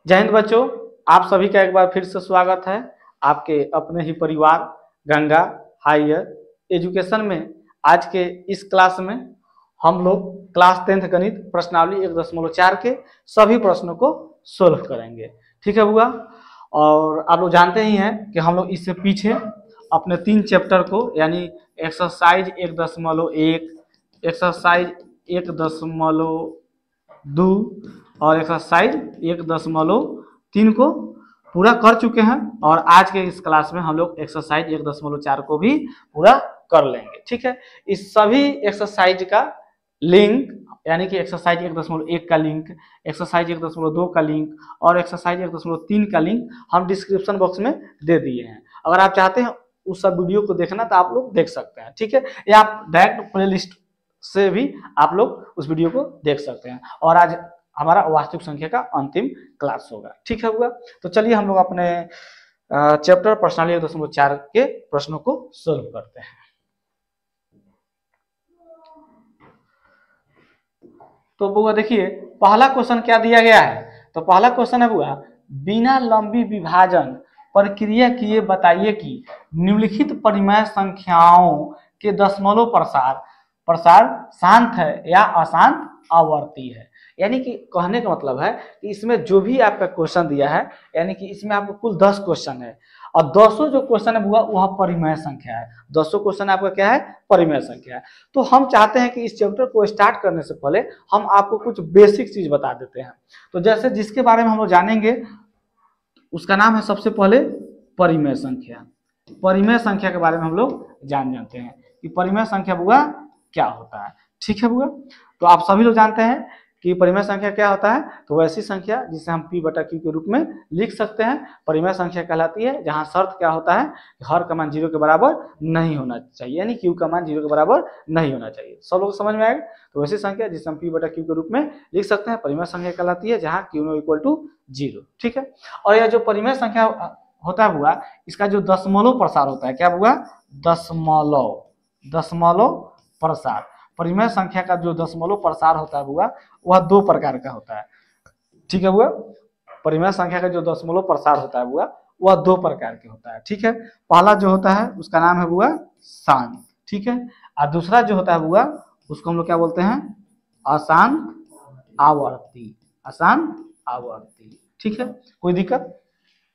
जय हिंद बच्चों, आप सभी का एक बार फिर से स्वागत है आपके अपने ही परिवार गंगा हायर एजुकेशन में। आज के इस क्लास में हम लोग क्लास 10th गणित प्रश्नावली 1.4 के सभी प्रश्नों को सोल्व करेंगे। ठीक है बुआ। और आप लोग जानते ही हैं कि हम लोग इससे पीछे अपने 3 चैप्टर को यानी एक्सरसाइज 1.1, एक्सरसाइज 1.2 और एक्सरसाइज 1.3 को पूरा कर चुके हैं और आज के इस क्लास में हम लोग एक्सरसाइज 1.4 को भी पूरा कर लेंगे। ठीक है, इस सभी एक्सरसाइज का लिंक यानी कि एक्सरसाइज 1.1 का लिंक, एक्सरसाइज 1.2 का लिंक और एक्सरसाइज 1.3 का लिंक हम डिस्क्रिप्शन बॉक्स में दे दिए हैं। अगर आप चाहते हैं उस सब वीडियो को देखना तो आप लोग देख सकते हैं। ठीक है, या आप डायरेक्ट प्लेलिस्ट से भी आप लोग उस वीडियो को देख सकते हैं। और आज हमारा वास्तविक संख्या का अंतिम क्लास होगा। ठीक है हुआ, तो चलिए हम लोग अपने चैप्टर प्रश्नावली 1.4 के प्रश्नों को सोल्व करते हैं। तो बुआ देखिए पहला क्वेश्चन क्या दिया गया है। तो पहला क्वेश्चन है बुआ, बिना लंबी विभाजन प्रक्रिया किए बताइए कि निम्नलिखित परिमेय संख्याओं के दशमलव प्रसार शांत है या अशांत आवर्ती है। यानी कि कहने का मतलब है कि इसमें जो भी आपका क्वेश्चन दिया है, यानी कि इसमें आपको कुल 10 क्वेश्चन है और 200 जो क्वेश्चन है वह परिमेय संख्या है। 200 क्वेश्चन आपका क्या है, परिमेय संख्या है। तो हम चाहते हैं कि इस चैप्टर को स्टार्ट करने से पहले हम आपको कुछ बेसिक चीज बता देते हैं। तो जैसे जिसके बारे में हम लोग जानेंगे उसका नाम है सबसे पहले परिमेय संख्या। परिमेय संख्या के बारे में हम लोग जानते हैं कि परिमेय संख्या बुआ क्या होता है। ठीक है बुआ, तो आप सभी लोग जानते हैं कि परिमेय संख्या क्या होता है। तो वैसी संख्या जिसे हम P/Q के रूप में लिख सकते हैं परिमेय संख्या कहलाती है, जहां शर्त क्या होता है कि हर का मान 0 के बराबर नहीं होना चाहिए, यानी Q का मान 0 के बराबर नहीं होना चाहिए। सब लोग समझ में आएगा। तो वैसी संख्या जिसे हम P/Q के रूप में लिख सकते हैं परिमेय संख्या कहलाती है, जहाँ Q = 0। ठीक है, और यह जो परिमेय संख्या होता है बुआ, इसका जो दशमलव प्रसार होता है, क्या बुआ, दशमलव प्रसार। परिमेय संख्या का जो दशमलव प्रसार होता है बुआ वह 2 प्रकार का होता है। ठीक है बुआ, परिमेय संख्या का जो दशमलव प्रसार होता है बुआ वह 2 प्रकार के होता है। ठीक है, पहला जो होता है उसका नाम है बुआ शांत। ठीक है, और दूसरा जो होता है बुआ उसको हम लोग क्या बोलते हैं, अशांत आवर्ती। अशांत आवर्ती। ठीक है, कोई दिक्कत,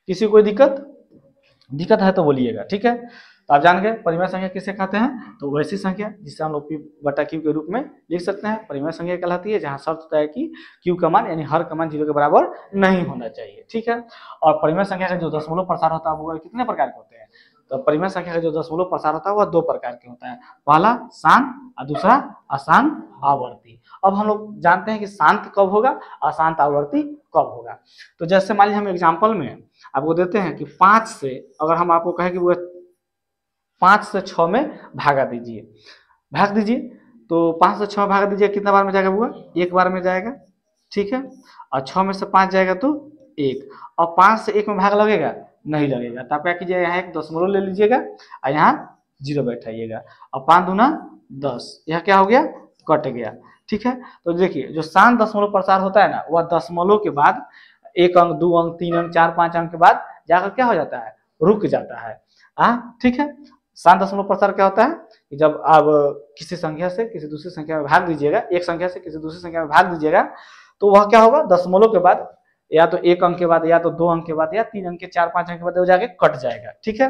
किसी कोई दिक्कत है तो बोलिएगा। ठीक है, तो आप जान गए परिमेय संख्या किसे कहते हैं। तो वैसी संख्या जिसे हम लोग P/Q के रूप में लिख सकते हैं परिमेय संख्या कहलाती है, जहां शर्त होता है कि Q का मान यानी हर का मान 0 के बराबर नहीं होना चाहिए। ठीक है, और परिमेय संख्या का जो दशमलव प्रसार होता है वो कितने प्रकार के होते हैं। तो परिमेय संख्या का जो दशमलव प्रसार होता है वह 2 प्रकार के होता है, पहला शांत और दूसरा अशांत आवर्ती। अब हम लोग जानते हैं कि शांत कब होगा, अशांत आवर्ती कब होगा। तो जैसे मान लीजिए हम एग्जाम्पल में आपको देते हैं कि 5 से अगर हम आपको कहें कि वो 5 से 6 में भाग दीजिए। तो 5 से 6 भाग दीजिए, कितना बार में जाएगा बुआ, 1 बार में जाएगा। ठीक है, और 6 में से 5 जाएगा तो 1, और 5 से 1 में भाग लगेगा, नहीं लगेगा। तो आप क्या कीजिएगा, यहाँ एक दशमलव ले लीजिएगा और यहाँ 0 बैठाइएगा और 5 दूना 10, यह क्या हो गया, कट गया। ठीक है, तो देखिए जो शांत दशमलव प्रसार होता है ना वह दशमलव के बाद 1 अंक 2 अंक 3 अंक 4 5 अंक के बाद जाकर क्या हो जाता है, रुक जाता है। ठीक है, शांत दशमलव प्रसार क्या होता है कि जब आप किसी संख्या से किसी दूसरी संख्या में भाग दीजिएगा, एक संख्या से किसी दूसरी संख्या में भाग दीजिएगा, तो वह क्या होगा, दशमलव के बाद या तो 1 अंक के बाद या तो 2 अंक के बाद या 3 अंक के 4 5 अंक के बाद वो जाके कट जाएगा। ठीक है,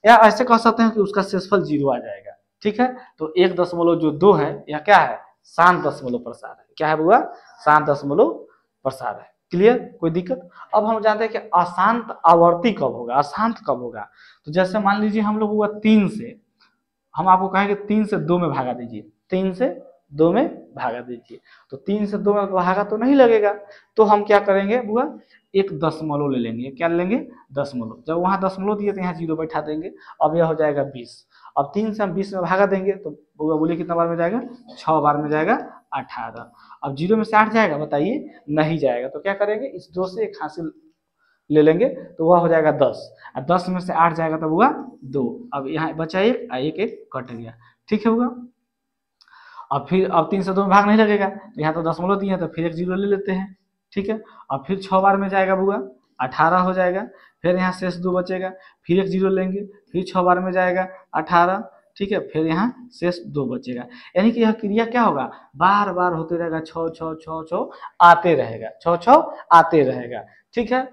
या ऐसे कह सकते हैं कि उसका शेषफल 0 आ जाएगा। ठीक है, तो 1.2 है, यह क्या है, शांत दशमलव प्रसार है। क्या है बुआ, शांत दशमलव प्रसार है। क्लियर, कोई दिक्कत। अब हम जानते हैं कि अशांत आवर्ती कब होगा, अशांत कब होगा। तो जैसे मान लीजिए हम लोग हुआ 3 से, हम आपको कहेंगे 3 से 2 में भागा दीजिए, 3 से 2 में भागा दीजिए। तो 3 से 2 में भागा तो नहीं लगेगा, तो हम क्या करेंगे बुआ, एक दशमलव ले लेंगे। क्या लेंगे, दशमलव। जब वहां दशमलव दिए तो यहाँ 0 बैठा देंगे, अब यह हो जाएगा 20। अब 3 से हम 20 में भागा देंगे तो बुआ बोलिए कितना बार में जाएगा, 6 बार में जाएगा, 18। अब 0 में से 8 जाएगा, बताइए, नहीं जाएगा। तो क्या करेंगे, इस 2 से एक हासिल ले लेंगे तो वह हो जाएगा 10, और 10 में से 8 जाएगा तो हुआ 2। अब यहाँ बचा 1, एक कट गया। ठीक है हुआ, अब फिर अब 3 से 2 में भाग नहीं लगेगा, तो यहाँ तो दशमलव दिए हैं तो फिर एक 0 ले लेते हैं। ठीक है। और फिर 6 बार में जाएगा बुआ 18 हो जाएगा, फिर यहाँ शेष 2 बचेगा, फिर एक जीरो लेंगे, फिर 6 बार में जाएगा 18, ठीक है, फिर यहाँ शेष 2 बचेगा। यानी कि यह क्रिया क्या होगा, बार बार होते रहेगा, 6 6 6 6 आते रहेगा, 6 6 आते रहेगा, ठीक है।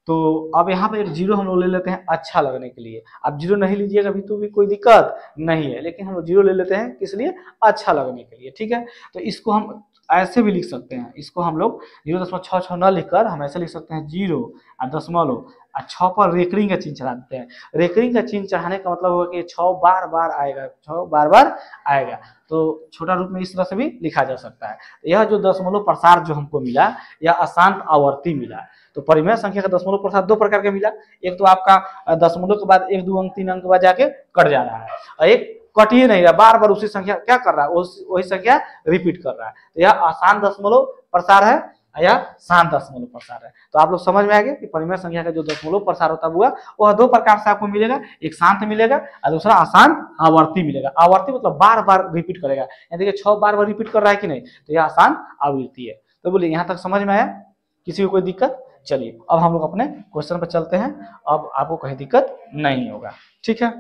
तो अब यहाँ पे एक जीरो हम लोग ले लेते हैं अच्छा लगने के लिए। अब जीरो नहीं लीजिएगा अभी तो भी कोई दिक्कत नहीं है, लेकिन हम लोग जीरो ले लेते हैं किस लिए, अच्छा लगने के लिए, ठीक है। तो इसको हम ऐसे भी लिख सकते हैं, इसको हम लोग 0.66 न लिखकर हम ऐसे लिख सकते हैं 0 और दशमलव और 6 पर रेकरिंग का चिन्ह चढ़ा देते हैं। रेकरिंग का चिन्ह चढ़ाने का मतलब होगा कि 6 बार बार आएगा, 6 बार बार आएगा, तो छोटा रूप में इस तरह से भी लिखा जा सकता है। यह जो दशमलव प्रसार जो हमको मिला, यह अशांत आवर्ती मिला। तो परिमेय संख्या का दशमलव प्रसार 2 प्रकार का मिला। एक तो आपका दशमलव के बाद 1 2 अंक 3 अंक के बाद जाके कट जा रहा है, और एक कट ही नहीं रहा, बार बार उसी संख्या क्या कर रहा है, वही संख्या रिपीट कर रहा है। तो यह आसान दशमलव प्रसार है या शांत दशमलव प्रसार है। तो आप लोग समझ में आ गए कि परिमेय संख्या का जो दशमलव प्रसार होता हुआ वह 2 प्रकार से आपको मिलेगा, एक शांत मिलेगा और दूसरा आसान आवर्ती मिलेगा। आवर्ती मतलब बार बार रिपीट करेगा, यानी कि 6 बार रिपीट कर रहा है कि नहीं, तो यह आसान आवृत्ति है। तो बोलिए यहाँ तक समझ में आया, किसी को कोई दिक्कत? चलिए अब हम लोग अपने क्वेश्चन पर चलते हैं, अब आपको कहीं दिक्कत नहीं होगा, ठीक है।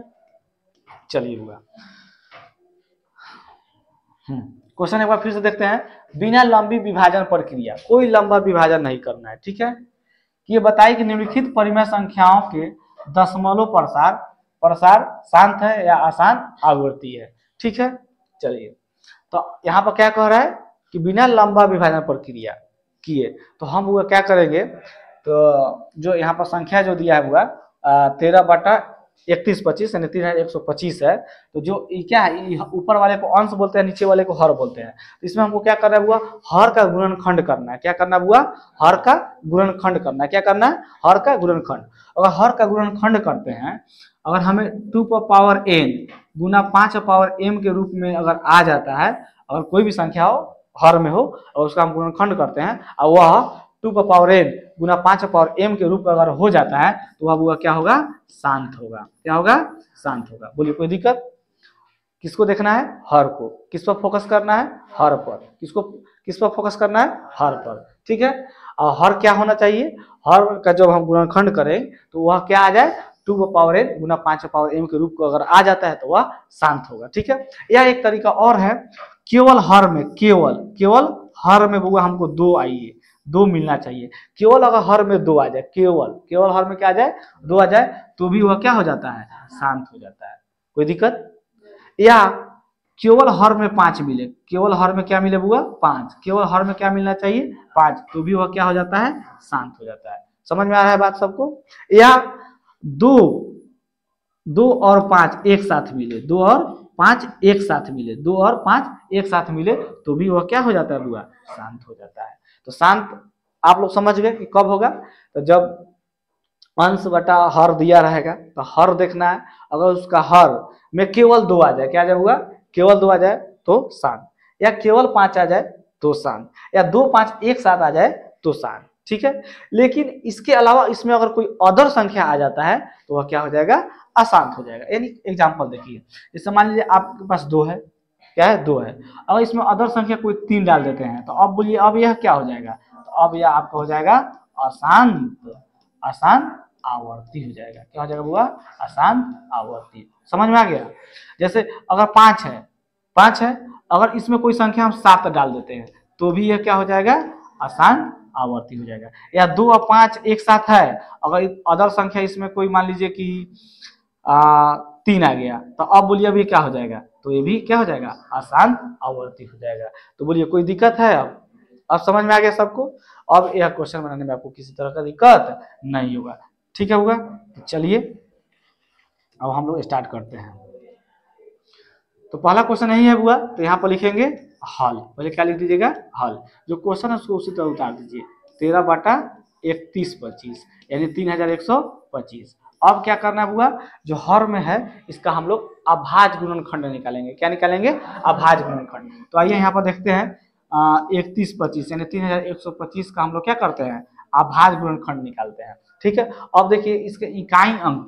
चलिए होगा क्वेश्चन एक बार फिर से देखते हैं। बिना लंबी विभाजन प्रक्रिया, कोई लंबा विभाजन नहीं करना है, ठीक है। कि ये बताइए कि निम्नलिखित परिमेय संख्याओं के दशमलव प्रसार शांत है या आसान आवृत्ति है, ठीक है। चलिए तो यहाँ पर क्या कह रहा है कि बिना लंबा विभाजन प्रक्रिया किए, तो हम वो क्या करेंगे, तो जो यहाँ पर संख्या जो दिया है हुआ 13/3125 यानी 3125 है। तो जो क्या है, ऊपर वाले को अंश बोलते हैं, नीचे वाले को हर बोलते हैं। तो इसमें हमको क्या करना है हुआ, हर का गुणनखंड करना है। क्या करना हुआ, हर का गुणनखंड करना है। क्या करना है, हर का गुणनखंड। अगर हर का गुणनखंड करते हैं, अगर हमें 2n गुना 5m के रूप में अगर आ जाता है, अगर कोई भी संख्या हो हर में हो और उसका हम गुणनखंड करते हैं और वह 2n गुना 5m के रूप में अगर हो जाता है, तो वह क्या होगा, शांत होगा। क्या होगा, शांत होगा। बोलिए कोई दिक्कत? किसको देखना है, हर को। किस पर फोकस करना है, हर पर। किस पर फोकस करना है, हर पर, ठीक है। और हर क्या होना चाहिए, हर का जब हम गुणनखंड करें तो वह क्या आ जाए, 2n गुना 5m के रूप को अगर आ जाता है तो वह शांत होगा, ठीक है। यह एक तरीका और है, केवल हर में, केवल हर में बुआ हमको 2 आइए, 2 मिलना चाहिए। केवल अगर हर में 2 आ जाए, केवल हर में क्या आ जाए, 2 आ जाए, तो भी वह क्या हो जाता है, शांत हो जाता है। कोई दिक्कत? या केवल हर में 5 मिले, केवल हर में क्या मिले बुआ, 5, केवल हर में क्या मिलना चाहिए, 5, तो भी वह क्या हो जाता है, शांत हो जाता है। समझ में आ रहा है बात सबको? या 2 और 5 एक साथ मिले, 2 और 5 एक साथ मिले, 2 और 5 एक साथ मिले, तो भी वह क्या हो जाता है बुआ, शांत हो जाता है। तो शांत आप लोग समझ गए कि कब होगा, तो जब अंश बटा हर दिया रहेगा तो हर देखना है। अगर उसका हर में केवल 2 आ जाए, क्या जाएगा, केवल 2 आ जाए तो शांत, या केवल 5 आ जाए तो शांत, या 2 5 एक साथ आ जाए तो शांत, ठीक है। लेकिन इसके अलावा इसमें अगर कोई अदर संख्या आ जाता है तो वह क्या हो जाएगा, अशांत हो जाएगा। यानी एग्जाम्पल देखिए, जैसे मान लीजिए आपके पास 2 है, क्या है, 2 है, अगर इसमें अदर संख्या कोई 3 डाल देते हैं, तो अब बोलिए अब यह क्या हो जाएगा, तो अब यह आपका हो जाएगा अशांत आवर्ती हो जाएगा। क्या हो जाएगा बुआ, अशांत आवर्ती। समझ में आ गया? जैसे अगर 5 है, अगर इसमें कोई संख्या हम 7 डाल देते हैं, तो भी यह क्या हो जाएगा, अशांत आवर्ती हो जाएगा। या 2 और 5 एक साथ है, अगर अदर संख्या इसमें कोई मान लीजिए कि 3 आ गया, तो अब बोलिए अभी क्या हो जाएगा, तो ये भी क्या हो जाएगा, अशांत आवर्ती हो जाएगा। तो बोलिए कोई दिक्कत है? अब समझ में आ गया सबको? अब यह क्वेश्चन बनाने में आपको किसी तरह का दिक्कत नहीं होगा, ठीक है होगा। तो चलिए अब हम लोग स्टार्ट करते हैं। तो पहला क्वेश्चन यही है बुआ, तो यहाँ पर लिखेंगे हल। पहले क्या लिख दीजिएगा, हल। जो क्वेश्चन है उसको उसी तरह उतार दीजिए, 13/3125 यानी 3125। अब क्या करना है बुआ, जो हर में है इसका हम लोग अभाज्य गुणनखंड निकालेंगे। क्या निकालेंगे, अभाज्य गुणनखंड। तो आइए यहाँ पर देखते हैं 3125 यानी 3125 का हम लोग क्या करते हैं, अभाज्य गुणनखंड निकालते हैं, ठीक है। अब देखिए इसके इकाई अंक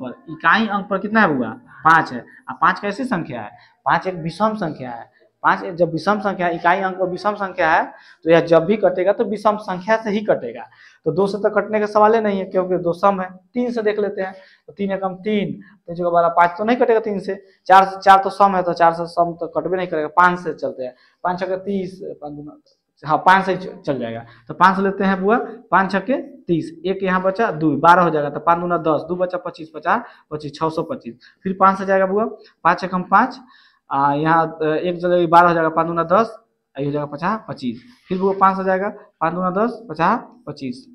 पर कितना है बुआ, 5 है। अब 5 कैसी संख्या है, 5 एक विषम संख्या है। 5 जब विषम संख्या इकाई अंक और विषम संख्या है तो यह जब भी कटेगा तो विषम संख्या से ही कटेगा। तो 2 से तो कटने का सवाल ही नहीं है क्योंकि 2 सम है। 3 से देख लेते हैं तो 3 एकम 3, 3 जगह 12, 5 तो नहीं कटेगा 3 से। 4 से 4 तो सम है तो 4 से सम तो कट भी नहीं करेगा। 5 से चलते हैं, 5 छक्के 30, 5 से चल जाएगा तो 5 लेते हैं बुआ, 5 छक्के 30, एक यहाँ बचा 2, 12 हो जाएगा तो 5 दूना 10, 2 बचा 25, 50, 25, 625। फिर 5 से जाएगा बुआ, 5 एकम 5, यहाँ एक जगह 12 हो जाएगा, 5 दूना 10, हो जाएगा 50, 25। फिर वो 5 हो जाएगा, 5 दूना 10, 50, 25,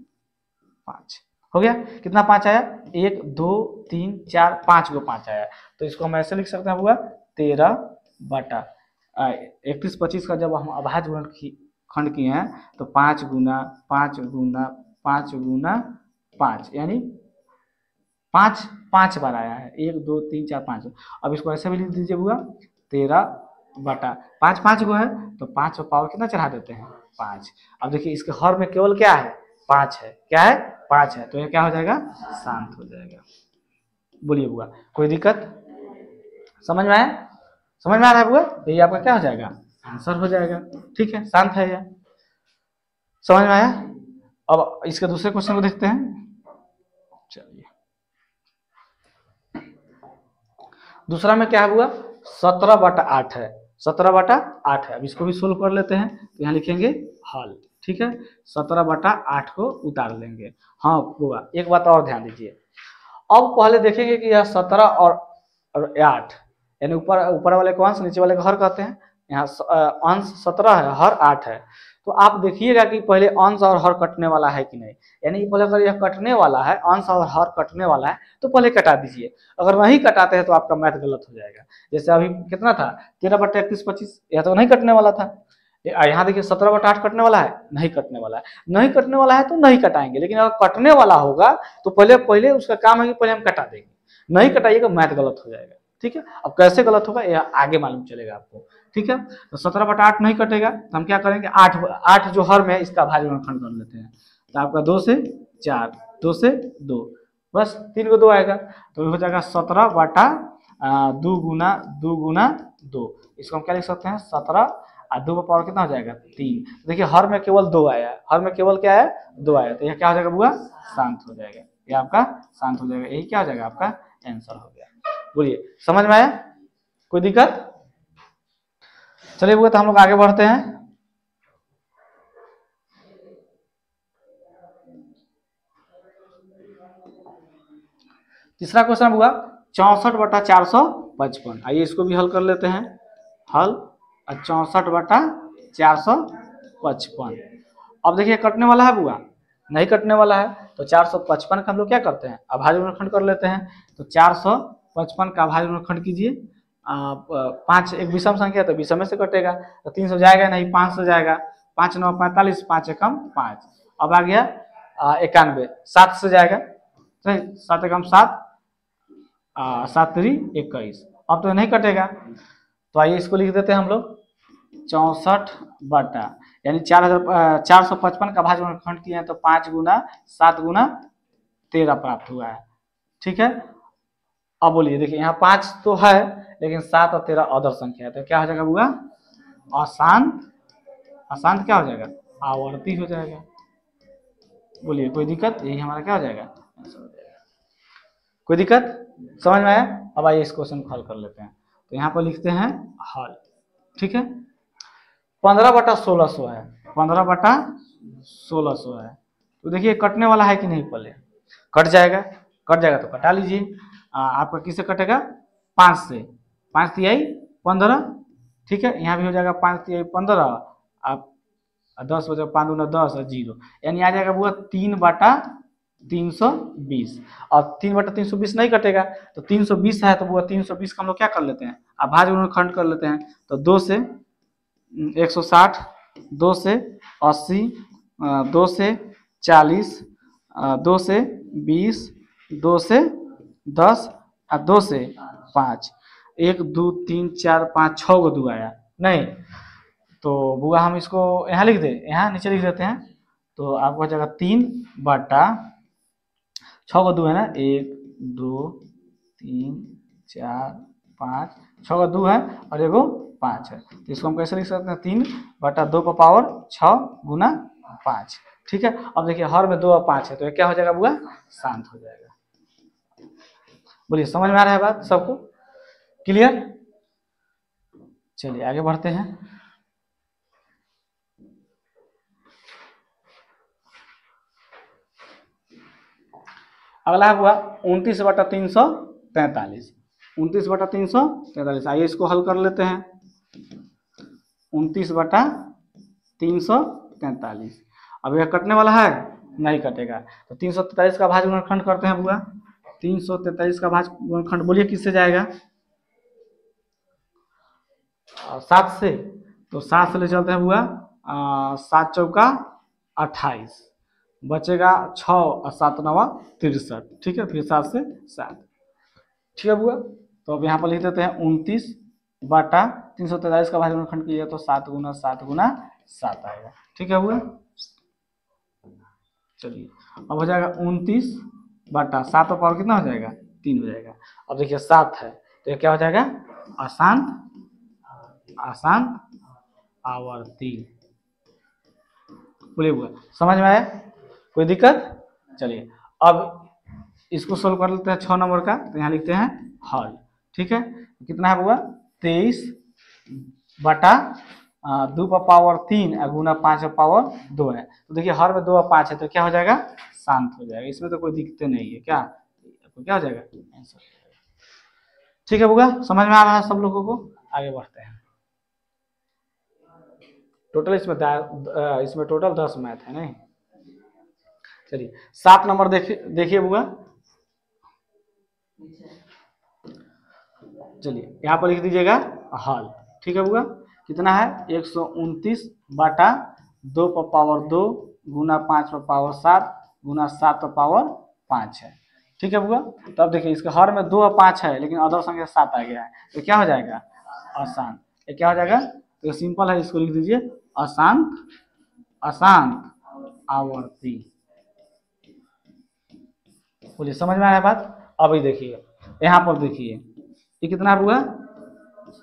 5 हो गया। कितना 5 आया? 1 2 3 4 5 गो 5 आया। तो इसको हम ऐसे लिख सकते हैं बुआ, 13 बटा 31 25 का जब हम अभाज्य गुणनखंड किए हैं तो 5 गुना 5 गुना 5 गुना 5 यानी 5 5 बार आया है। 1 2 3 4 5। अब इसको ऐसे भी लिख दीजिए बुआ, 13 बटा 5 5 गो है तो 5 को पावर कितना चढ़ा देते हैं? 5। अब देखिए इसके हर में केवल क्या है? 5 है। क्या है? 5 है। तो ये क्या हो जाएगा? शांत हो जाएगा। बोलिए बुआ, कोई दिक्कत? समझ में आया? समझ में आ रहा है बुआ? तो ये आपका क्या हो जाएगा? आंसर हो जाएगा। ठीक है, शांत है यह। समझ में आया? अब इसके दूसरे क्वेश्चन को देखते हैं। चलिए, दूसरा में क्या है बुआ? 17 बटा 8 है। 17 बटा 8 है। अब इसको भी सोल्व कर लेते हैं तो यहाँ लिखेंगे हल। ठीक है, 17 बटा 8 को उतार लेंगे। हाँ बुआ, एक बात और ध्यान दीजिए। अब पहले देखेंगे कि यह 17 और 8 यानी ऊपर वाले को अंश, नीचे वाले को हर कहते हैं। यहाँ अंश 17 है, हर 8 है। तो आप देखिएगा कि पहले अंश और हर कटने वाला है कि नहीं। यानी पहले अगर यह कटने वाला है, अंश और हर कटने वाला है तो पहले कटा दीजिए। अगर नहीं कटाते हैं तो आपका मैथ गलत हो जाएगा। जैसे अभी कितना था? 13 बटा 31 25, यह तो नहीं कटने वाला था। यहाँ देखिए 17 बटा 8 कटने वाला है? नहीं कटने वाला है। नहीं कटने वाला है तो नहीं कटाएंगे, लेकिन अगर कटने वाला होगा तो पहले उसका काम है कि पहले हम कटा देंगे। नहीं कटाइएगा, मैथ गलत हो जाएगा। ठीक है, अब कैसे गलत होगा यह आगे मालूम चलेगा आपको। ठीक है, तो 17 बटा 8 नहीं कटेगा तो हम क्या करेंगे? 8 जो हर में है इसका भाज्य गुणनखंड कर लेते हैं। तो आपका 2 से 4, 2 से 2, बस 3 को 2 आएगा तो हो जाएगा 17 बटा 2 गुना 2। इसको हम क्या लिख सकते हैं? 17 और 2 का पावर कितना हो जाएगा? 3। देखिए हर में केवल 2 आया है। हर में केवल क्या है? 2 आया। तो यह क्या हो जाएगा बुआ? शांत हो जाएगा। ये आपका शांत हो जाएगा। यही क्या हो जाएगा? आपका आंसर हो गया। बोलिए, समझ में आया? कोई दिक्कत? चलिए बुआ, तो हम लोग आगे बढ़ते हैं। तीसरा क्वेश्चन बुआ, 64 बटा 455। आइए इसको भी हल कर लेते हैं। हल 64 बटा 455। अब देखिए कटने वाला है बुआ? नहीं कटने वाला है तो 455 का हम लोग क्या करते हैं? अभाज्य गुणनखंड कर लेते हैं। तो 455 का अभाज्य गुणनखंड कीजिए। 5 एक विषम संख्या तो विषम से कटेगा तो 3 से जाएगा नहीं, 5 से जाएगा। 5 9 45, 5 एकम 5। अब आ गया 91, 7 से जाएगा। सही, 7 एकम 7, 7 3 21। अब तो नहीं कटेगा तो आइए इसको लिख देते हैं हम लोग, 64 बटा यानी 455 का भाज्य गुणनखंड किए हैं तो 5 गुना 7 गुना 13 प्राप्त हुआ है। ठीक है, अब बोलिए, देखिए यहाँ 5 तो है लेकिन 7 और 13 अदर संख्या है तो क्या हो जाएगा बुआ? अशांत। अशांत क्या हो जाएगा? आवर्ती हो जाएगा। बोलिए, कोई दिक्कत? यही हमारा क्या हो जाएगा? आंसर हो जाएगा। कोई दिक्कत? समझ में आया? अब आइए इस क्वेश्चन को हल कर लेते हैं। तो यहाँ पर लिखते हैं हल। ठीक है, 15 बटा 1600 है। 15 बटा 1600 है। तो देखिए कटने वाला है कि नहीं? पहले कट जाएगा। कट जाएगा तो कटा लीजिए। आपका किससे कटेगा? 5 से। 5 तिहाई 15। ठीक है, यहाँ भी हो जाएगा 5 तिहाई 15। आप 10 बजे 5 दूना 10 और 0 यानी आ जाएगा बुआ 3 बटा 320। और 3 बटा 320 नहीं कटेगा तो 320 है तो बुआ 320 का हम लोग क्या कर लेते हैं? अभाज्य गुणनखंड कर लेते हैं। तो 2 से 160, 2 से 80, 2 से 40, 2 से 20, 2 से 10 और 2 से 5। 1 2 3 4 5 6 को 2 आया नहीं तो बुआ हम इसको यहाँ लिख दे, यहाँ नीचे लिख देते हैं। तो आपको हो जाएगा 3 बटा 6 को 2 है ना, 1 2 3 4 5 6 का 2 है और एगो 5 है। तो इसको हम कैसे लिख सकते हैं, 3/2 का पावर 6 गुना 5। ठीक है, अब देखिए हर में 2 और 5 है, तो ये क्या हो जाएगा बुआ, शांत हो जाएगा। बोलिए समझ में आ रहा है बात सबको, क्लियर। चलिए आगे बढ़ते हैं। अगला है हुआ 29/343। 29/343, आइए इसको हल कर लेते हैं। 29/343, अब यह कटने वाला है, नहीं कटेगा, तो 343 का भाज्य गुणनखंड करते हैं बुआ। 343 का भाज्य गुणनखंड बोलिए किससे जाएगा, 7 से, तो 7 से ले चलते हैं बुआ, 7 चौका 28, बचेगा 6 और 7 नवा 63। ठीक है, फिर 7 से 7। ठीक है बुआ, तो अब यहाँ पर लिख देते हैं 29/343 का भाज्य गुणनखंड कीजिए तो 7 गुना 7 गुना 7 आएगा। ठीक है बुआ, चलिए अब हो जाएगा 29/7 का पावर कितना हो जाएगा, 3 हो जाएगा। अब देखिए 7 है, तो ये क्या हो जाएगा, अशांत आवर्ती। बोलिए बुआ समझ में आया, कोई दिक्कत। चलिए अब इसको सोल्व कर लेते हैं 6 नंबर का, तो यहाँ लिखते हैं हल। ठीक है, कितना है बुआ, 23/2 का पावर 3 गुना 5 का पावर 2 है। तो देखिए हर में 2 और 5 है, तो क्या हो जाएगा, शांत हो जाएगा, इसमें तो कोई दिक्कत नहीं है, क्या क्या हो जाएगा, आंसर। ठीक है बुआ, समझ में आ रहा है सब लोगों को, आगे बढ़ते हैं। टोटल इसमें टोटल 10 मैथ है नहीं। चलिए 7 नंबर देखिए बुआ, चलिए यहाँ पर लिख दीजिएगा हल। ठीक है बुआ, कितना है, 129/2 पर पावर 2 गुना 5 पर पावर 7 गुना 7 पर पावर 5 है। ठीक है बुआ, तो अब देखिए इसके हर में 2 और 5 है, लेकिन अदर संख्या 7 आ गया है, तो क्या हो जाएगा, अशांत। ये क्या हो जाएगा, तो सिंपल है, इसको लिख दीजिए अशांत आवर्ती। बोलिए समझ में आया बात। अभी देखिए यहाँ पर देखिए ये कितना हुआ,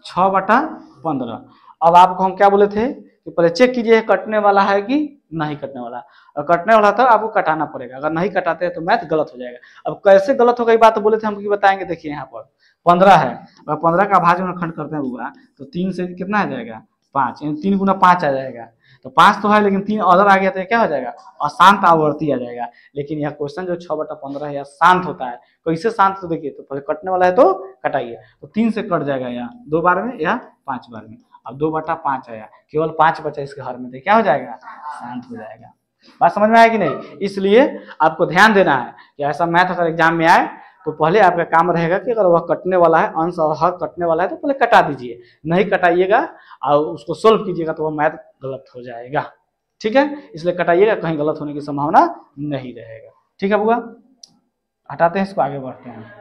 6/15। अब आपको हम क्या बोले थे कि पहले चेक कीजिए कटने वाला है कि नहीं कटने वाला, और कटने वाला था आपको कटाना पड़ेगा, अगर नहीं कटाते हैं तो मैथ गलत हो जाएगा। अब कैसे गलत होगा ये बात बोले थे हम की बताएंगे। देखिए यहाँ पर 15 है, अगर 15 का भाज्य गुणनखंड करते हैं हुआ तो 3 से कितना आ जाएगा, 5, यानी 3 गुना 5 आ जाएगा। तो 5 तो है लेकिन 3 अदर आ गया तो क्या हो जाएगा, अशांत आवर्ती आ जाएगा। लेकिन यह क्वेश्चन जो 6/15 है यह शांत होता है, कैसे शांत, तो देखिए तो पहले कटने वाला है तो कटाइए, तो 3 से कट जाएगा यहाँ 2 बार में या 5 बार में। अब 2/5 आया, केवल 5 बचा इसके हर में, तो क्या हो जाएगा, शांत हो जाएगा। बात समझ में आया कि नहीं। इसलिए आपको ध्यान देना है कि ऐसा मैथ अगर एग्जाम में आए तो पहले आपका काम रहेगा कि अगर वह कटने वाला है, अंश और हर कटने वाला है तो पहले कटा दीजिए, नहीं कटाइएगा और उसको सोल्व कीजिएगा तो वह मैथ गलत हो जाएगा। ठीक है, इसलिए कटाइएगा, कहीं गलत होने की संभावना नहीं रहेगा। ठीक है बुआ, हटाते हैं इसको, आगे बढ़ते हैं।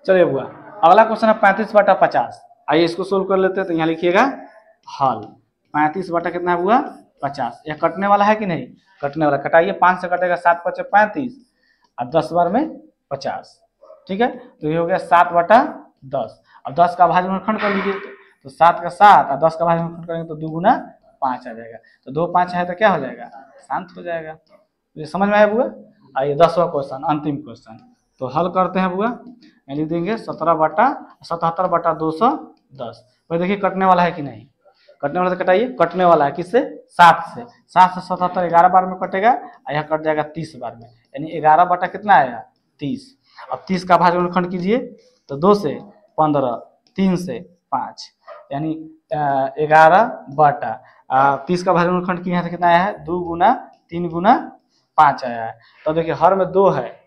चलिए बुआ, अगला क्वेश्चन है 35/50। आइए इसको सोल्व कर लेते हैं, तो यहाँ लिखिएगा हल। 35 कितना है बुआ, 50। यह कटने वाला है कि नहीं, कटने वाला, कटाइए, 5 से कटेगा 7 × 5 = 35 और 10 बार में 50। ठीक है, तो ये हो गया 7/10। अब 10 का भाज्य गुणनखंड कर लीजिए, तो 7 का 7 और 10 का भाज्य गुणनखंड करेंगे तो 2 गुना 5 आ जाएगा, तो 2 5 है तो क्या हो जाएगा, शांत हो जाएगा। ये समझ में आया बुआ। आइए 10वां क्वेश्चन, अंतिम क्वेश्चन, तो हल करते हैं बुआ। लिख देंगे 77/210। भाई देखिए कटने वाला है कि नहीं, कटने वाला तो कटाइए, कटने वाला है किससे, 7 से। 7 से 77 11 बार में कटेगा, यह कट जाएगा 30 बार में, यानी 11 बटा कितना आया, 30। अब 30 का भाज्य गुणनखंड कीजिए, तो 2 से 15, 3 से 5, यानी 11/30 का भाज्य गुणनखंड किया है, कितना आया है, 2 गुना 3 गुना 5 आया है। तो देखिए हर में 2 है,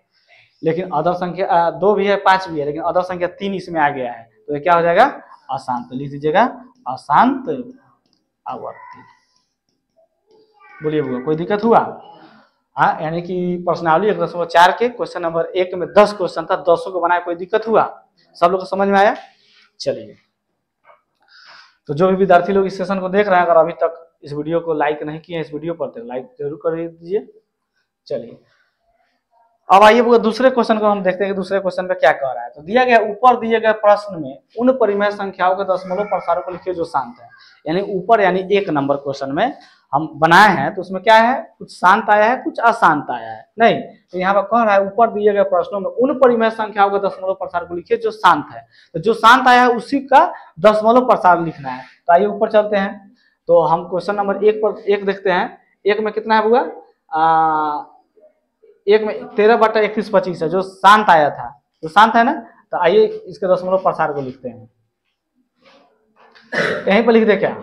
लेकिन अदर संख्या 2 भी है 5 भी है, लेकिन अदर संख्या 3 इसमें आ गया है, तो ये क्या हो जाएगा, अशांत। लिख दीजिएगा अशांत आवर्ती। बोलिए बुआ कोई दिक्कत हुआ। हाँ, यानी कि प्रश्नावली 1.4 के क्वेश्चन नंबर 1 में 10 क्वेश्चन था, 10 को बनाया, कोई दिक्कत हुआ, सब लोग को समझ में आया। चलिए, तो जो भी विद्यार्थी लोग इस सेशन को देख रहे हैं, अगर अभी तक इस वीडियो को लाइक नहीं किए इस वीडियो पर, तो लाइक जरूर कर दीजिए। चलिए अब आइए वो दूसरे क्वेश्चन को हम देखते हैं कि दूसरे क्वेश्चन में क्या कह रहा है। तो दिया गया ऊपर दिए गए प्रश्न में उन परिमेय संख्याओं के दशमलव प्रसारों को लिखिए जो शांत है। यानी ऊपर यानी 1 नंबर क्वेश्चन में हम बनाए हैं तो उसमें क्या है, कुछ शांत आया है कुछ अशांत आया है। नहीं तो यहाँ पर कह रहा है ऊपर दिए गए प्रश्नों में उन परिमेय संख्याओं के दशमलव प्रसार को लिखिए जो शांत है। तो जो शांत आया है उसी का दशमलव प्रसार लिखना है। तो आइए ऊपर चलते हैं। तो हम क्वेश्चन नंबर 1 पर 1 देखते हैं। 1 में कितना है बुआ, 1 में 13/31/25 है जो शांत आया था, जो शांत है ना। तो आइए इसके दशमलव प्रसार को लिखते हैं। यहीं पर लिख दे क्या,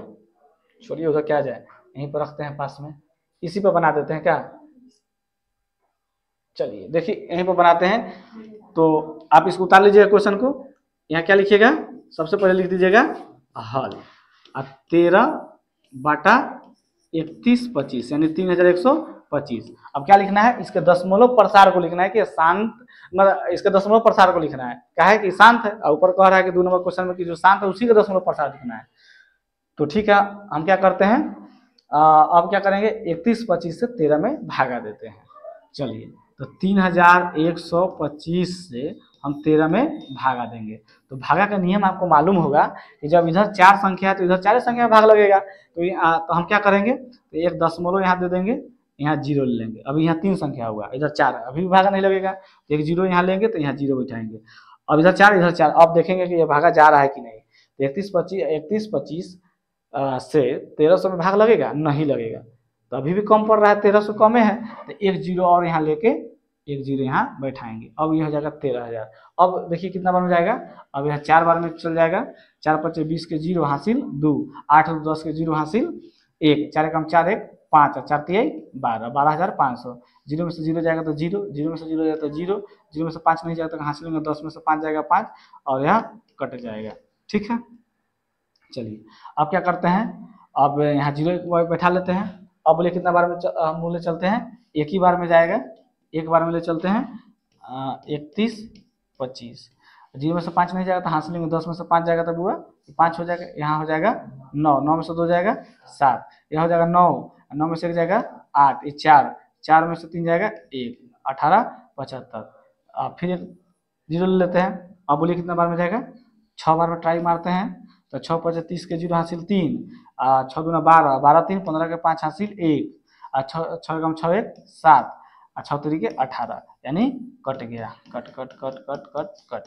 छोड़िए उधर क्या जाए, यहीं पर रखते हैं पास में, इसी पर बना देते हैं क्या। चलिए देखिए यहीं पर बनाते हैं। तो आप इसको उतार लीजिएगा क्वेश्चन को। यहाँ क्या लिखिएगा, सबसे पहले लिख दीजिएगा हल 13/31/25 यानी 3125। अब क्या लिखना है, इसके दशमलव प्रसार को लिखना है कि शांत, मतलब इसके दशमलव प्रसार को लिखना है। क्या है कि शांत है और ऊपर कह रहा है कि 2 नंबर क्वेश्चन में कि जो शांत है उसी का दशमलव प्रसार लिखना है। तो ठीक है हम क्या करते हैं, अब क्या करेंगे 3125 से 13 में भागा देते हैं। चलिए तो 3125 से हम 13 में भागा देंगे। तो भागा का नियम आपको मालूम होगा कि जब इधर 4 संख्या है तो इधर 4 संख्या में भाग लगेगा। तो हम क्या करेंगे, तो एक दशमलव यहाँ दे देंगे, यहाँ 0 ले लेंगे। अभी यहाँ 3 संख्या हुआ, इधर 4 है, अभी भी भागा नहीं लगेगा। तो एक 0 यहाँ लेंगे तो यहाँ 0 बैठाएंगे। अब इधर 4 इधर 4, अब देखेंगे कि ये भागा जा रहा है कि नहीं। तो 3125 से 1300 में भाग लगेगा, नहीं लगेगा। तो अभी भी कम पड़ रहा है, 1300 कम है। तो एक 0 और यहाँ लेके एक 0 यहाँ बैठाएंगे। अब ये हो जाएगा 13000। अब देखिए कितना बार में जाएगा, अब यहाँ 4 बार में चल जाएगा। 4×5 20 के 0 हासिल 2, 8 और 10 के 0 हासिल 1, 4 कम 4 1 5 और 4 3 12, 12500। 0 में से 0 जाएगा तो 0, 0 में से 0 जाएगा तो 0, 0 में से 5 नहीं जाएगा तो हासिल में 10 में से 5 जाएगा 5 और यहाँ कट जाएगा। ठीक है चलिए अब क्या करते हैं, अब यहाँ 0 बैठा लेते हैं। अब बोले कितना बार में हम बोले चलते हैं, एक ही बार में जाएगा, एक बार में ले चलते हैं 3125। 0 में से 5 नहीं जाएगा तो हासिल में 10 में से 5 जाएगा तो बुआ 5 हो जाएगा, यहाँ हो जाएगा 9, 9 में से 2 जाएगा 7, यह हो जाएगा 9, 9 में से 1 जाएगा 8, ये 4, 4 में से 3 जाएगा 1, 18 75। फिर 0 ले लेते हैं। अब बोलिए कितना बार में जाएगा, 6 बार में ट्राई मारते हैं। तो 6×5 30 के 0 हासिल 3, 6 दूना 12, 12 3 15 के 5 हासिल 1, 6 कम 6 1 7, 6 3 के 18 यानी कट गया, cut cut cut cut cut cut.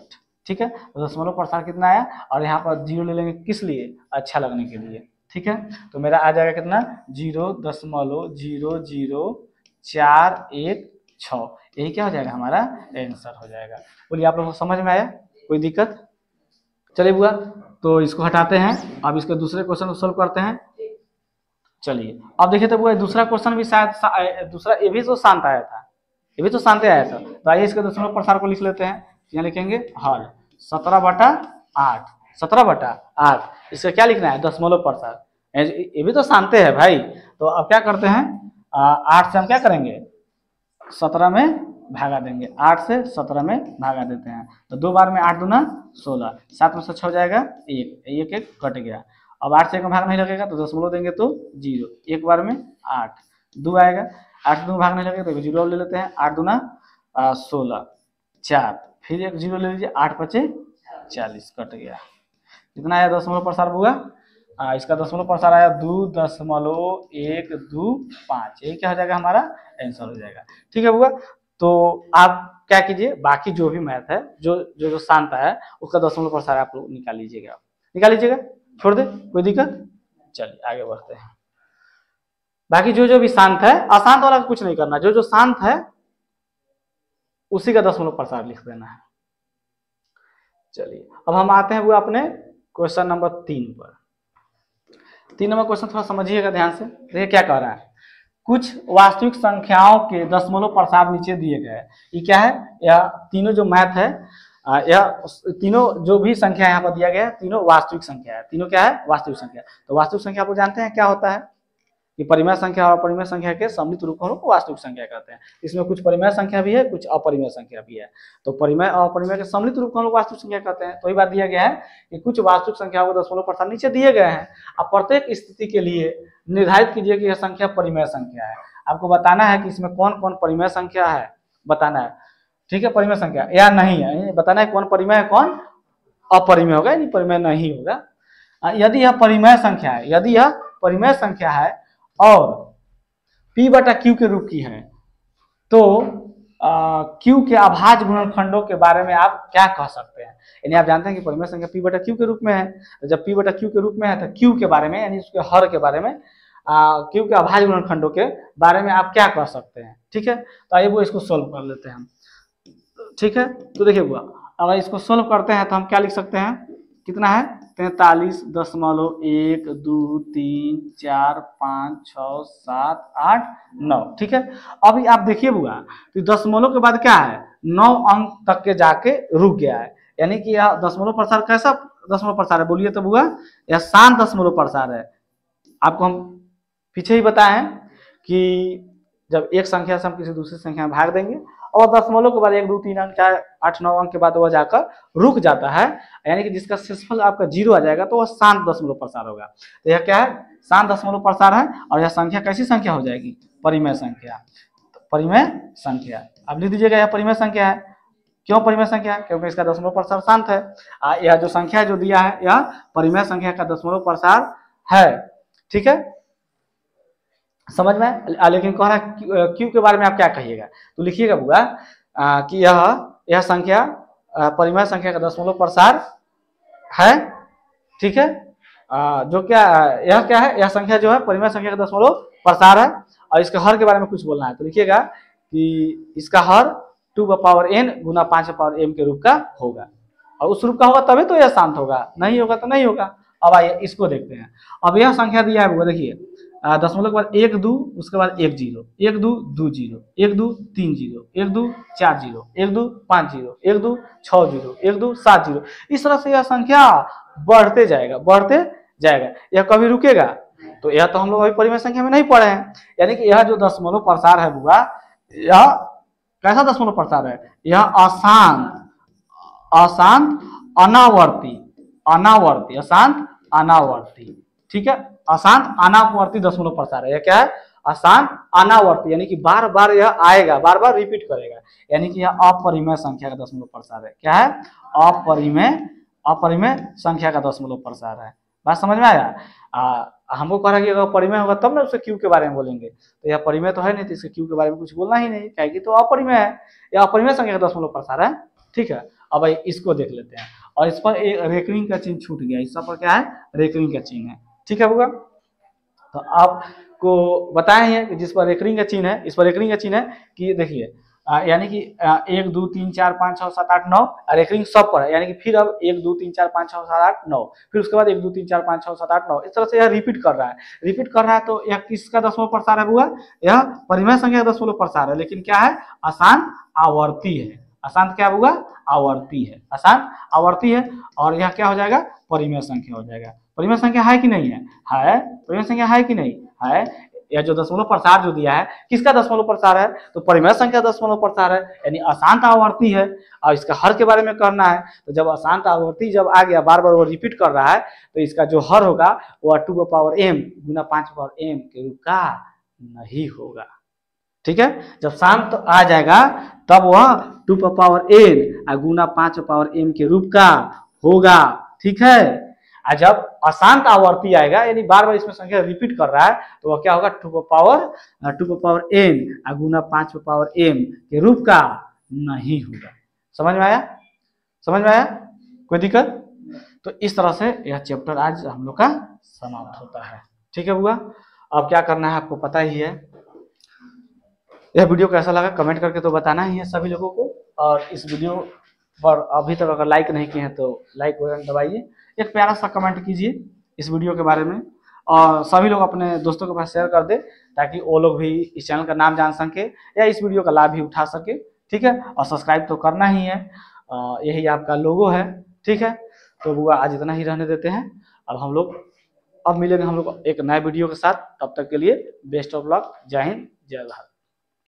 ठीक है तो दशमलव प्रसार कितना आया, और यहाँ पर 0 ले लेंगे किस लिए, अच्छा लगने के लिए। ठीक है तो मेरा आ जाएगा कितना 0.00416, यही क्या हो जाएगा हमारा आंसर हो जाएगा। बोलिए आप लोगों को समझ में आया, कोई दिक्कत। चलिए बुआ तो इसको हटाते हैं, अब इसके दूसरे क्वेश्चन को सोल्व करते हैं। चलिए अब देखिए तो बुआ दूसरा क्वेश्चन भी शायद दूसरा ये भी तो शांत आया था, ये भी तो शांत आया था। तो आइए इसके दशमलव प्रसार को लिख लेते हैं। यहाँ लिखेंगे हल 17/8, 17/8। इसका क्या लिखना है, दशमलव प्रसार। ये भी तो शांत है भाई। तो अब क्या करते हैं, 8 से हम क्या करेंगे 17 में भागा देंगे, 8 से 17 में भागा देते हैं। तो 2 बार में 8 दूना 16, 7 में से 6 जाएगा 1, 1 1 कट गया। अब 8 से 1 में भाग नहीं लगेगा तो दशमलव देंगे तो 0, 1 बार में 8, 2 आएगा, 8 से 2 में भाग नहीं लगेगा तो 0 ले लेते हैं। 8 दूना 16, 4, फिर एक 0 ले लीजिए, 8 5 40 कट गया। कितना आया दशमलव प्रसार हुआ, इसका दशमलव प्रसार आया 2.125। यही क्या हो जाएगा हमारा आंसर हो जाएगा। ठीक है बुआ तो आप क्या कीजिए, बाकी जो भी मैथ है जो शांत है उसका दशमलव प्रसार आप लोग निकाल लीजिएगा, छोड़ दे कोई दिक्कत। चलिए आगे बढ़ते हैं। बाकी जो भी शांत है, अशांत वाला कुछ नहीं करना, जो शांत है उसी का दशमलव प्रसार लिख देना है। चलिए अब हम आते हैं वो अपने क्वेश्चन नंबर 3 पर। 3 नंबर क्वेश्चन थोड़ा समझिएगा ध्यान से। देखिए क्या कह रहा है, कुछ वास्तविक संख्याओं के दशमलव प्रसार नीचे दिए गए हैं। ये क्या है, यह तीनों जो मैथ है, यह तीनों जो भी संख्या यहाँ पर दिया गया है तीनों वास्तविक संख्या है। तीनों क्या है, वास्तविक संख्या। तो वास्तविक संख्या आप लोग जानते हैं क्या होता है, कि परिमेय संख्या और अपरिमेय संख्या के सम्मिलित रूप को वास्तविक संख्या कहते हैं। इसमें कुछ परिमेय संख्या भी है, कुछ अपरिमेय संख्या भी है। तो परिमेय और अपरिमेय के सम्मिलित रूप को हम लोग वास्तविक संख्या कहते हैं। तो ये बात दिया गया है कि कुछ वास्तविक संख्याओं के दशमलव प्रसार नीचे दिए गए हैं। अब प्रत्येक स्थिति के लिए निर्धारित कीजिए कि यह संख्या परिमेय संख्या है। आपको बताना है कि इसमें कौन कौन परिमेय संख्या है, बताना है। ठीक है, परिमेय संख्या या नहीं है, बताना है कौन परिमेय है कौन अपरिमेय होगा, यानी परिमेय नहीं होगा। यदि यह परिमेय संख्या है, यदि यह परिमेय संख्या है और p बटा q के रूप की है, तो q के अभाज्य गुणनखंडों के बारे में आप क्या कह सकते हैं? यानी आप जानते हैं कि परिमेय संख्या p बटा q के रूप में है, तो जब p बटा q के रूप में है तो q के बारे में यानी उसके हर के बारे में, q के अभाज्य गुणनखंडों के बारे में आप क्या कह सकते हैं? ठीक है, तो आइए वो इसको सोल्व कर लेते हैं हम। ठीक है, तो देखिए बुआ, अगर इसको सोल्व करते हैं तो हम क्या लिख सकते हैं, कितना है 43.1 2 3 4 5 6 7 8 9। ठीक है, अभी आप देखिए बुआ, तो दशमलव के बाद क्या है 9 अंक तक के जाके रुक गया है, यानी कि यह दशमलव प्रसार कैसा दशमलव प्रसार है बोलिए तो बुआ, यह शांत दशमलव प्रसार है। आपको हम पीछे ही बताए हैं कि जब एक संख्या से हम किसी दूसरी संख्या में भाग देंगे और दशमलव के बाद 1 2 3 अंक 4 8 9 अंक के बाद वह जाकर रुक जाता है, यानी कि जिसका शेषफल आपका 0 आ जाएगा तो वह शांत दशमलव प्रसार होगा। तो यह क्या है, शांत दशमलव प्रसार है, और यह संख्या कैसी संख्या हो जाएगी, परिमेय संख्या। तो परिमेय संख्या अब लिख दीजिएगा, यह परिमेय संख्या है। क्यों परिमेय संख्या है? क्योंकि इसका दशमलव प्रसार शांत है। यह जो संख्या जो दिया है यह परिमेय संख्या का दशमलव प्रसार है। ठीक है, समझ में? लेकिन कह रहा है क्यू के बारे में आप क्या कहिएगा, तो लिखिएगा बुआ कि यह संख्या परिमेय संख्या का दशमलव प्रसार है। ठीक है, जो क्या है, यह संख्या जो है परिमेय संख्या का दशमलव प्रसार है, और इसके हर के बारे में कुछ बोलना है तो लिखिएगा कि इसका हर 2n गुना 5m के रूप का होगा, और उस रूप का होगा तभी तो यह शांत होगा, नहीं होगा तो नहीं होगा। अब आइए इसको देखते हैं। अब यह संख्या दिया है बुआ, देखिए दशमलव के बाद 1 2, उसके बाद 1 0 1 2 2 0 1 2 3 0 1 2 4 0 1 2 5 0 1 2 6 0 1 2 7 0। इस तरह से यह संख्या बढ़ते जाएगा, यह कभी रुकेगा? तो यह तो हम लोग अभी परिमेय संख्या में नहीं पढ़े हैं, यानी कि यह जो दशमलव प्रसार है बुआ, यह कैसा दशमलव प्रसार है, यह अशांत अनावर्ती। ठीक है, अशांत अनावर्ती दशमलव प्रसार है। यह क्या है, अशांत अनावर्ती, यानी कि बार बार यह आएगा, बार बार रिपीट करेगा, यानी कि यह अपरिमेय संख्या का दशमलव प्रसार है। क्या है, अपरिमेय संख्या का दशमलव प्रसार है। बात समझ में आया? हमको कह रहा है कि अगर परिमेय होगा तब ना उससे क्यू के बारे में बोलेंगे, तो यह परिमेय तो है नहीं, तो इसके क्यू के बारे में कुछ बोलना ही नहीं, कहेगी तो अपरिमेय है, यह अपरिमेय संख्या का दशमलव प्रसार है। ठीक है, अब इसको देख लेते हैं, और इस पर एक रेकरिंग का चिन्ह छूट गया, इस पर क्या है, रेकरिंग का चिन्ह है। ठीक है बुआ, तो आपको बताए हैं कि जिस पर रेकरिंग का चिन्ह है, इस पर रेकरिंग का चिन्ह है कि देखिए यानी कि 1 2 3 4 5 6 7 8 9 रेकरिंग सब पर है, यानी कि फिर अब 1 2 3 4 5 6 7 8 9, फिर उसके बाद 1 2 3 4 5 6 7 8 9, इस तरह से यह रिपीट कर रहा है। तो यह किसका दशमलव प्रसार है बुआ, यह परिमेय संख्या का दशमलव प्रसार है, लेकिन क्या है, अशांत आवर्ती है। अशांत क्या हुआ, आवर्ती है, अशांत आवर्ती है, और यह क्या हो जाएगा, परिमेय संख्या हो जाएगा। परिमेय संख्या है कि नहीं है, परिमेय संख्या है कि नहीं है। यह जो दशमलव प्रसार जो दिया है किसका दशमलव प्रसार है, तो परिमेय संख्या दशमलव प्रसार है, यानी अशांत आवर्ती है। और इसका हर के बारे में करना है, तो जब अशांत आवर्ती जब आ गया, बार बार वो रिपीट कर रहा है, तो इसका जो हर होगा वह 2m गुना 5m के रूप का नहीं होगा। ठीक है, जब शांत आ जाएगा तब वह 2n गुना 5m के रूप का होगा। ठीक है, और जब अशांत आवर्ती आएगा, यानी बार बार इसमें संख्या रिपीट कर रहा है, तो वह क्या होगा, 2n गुना 5m के रूप का नहीं होगा। समझ में आया? कोई दिक्कत? तो इस तरह से यह चैप्टर आज हम लोग का समाप्त होता है। ठीक है बुआ, अब क्या करना है आपको पता ही है। यह वीडियो कैसा लगा कमेंट करके तो बताना ही है सभी लोगों को, और इस वीडियो पर अभी तक अगर लाइक नहीं किए हैं तो लाइक बटन दबाइए, एक प्यारा सा कमेंट कीजिए इस वीडियो के बारे में, और सभी लोग अपने दोस्तों के पास शेयर कर दे, ताकि वो लोग भी इस चैनल का नाम जान सके या इस वीडियो का लाभ भी उठा सके। ठीक है, और सब्सक्राइब तो करना ही है, यही आपका लोगो है। ठीक है, तो बुआ आज इतना ही रहने देते हैं। अब मिलेंगे हम लोग एक नए वीडियो के साथ, तब तक के लिए बेस्ट ऑफ लक। जय हिंद, जय भारत।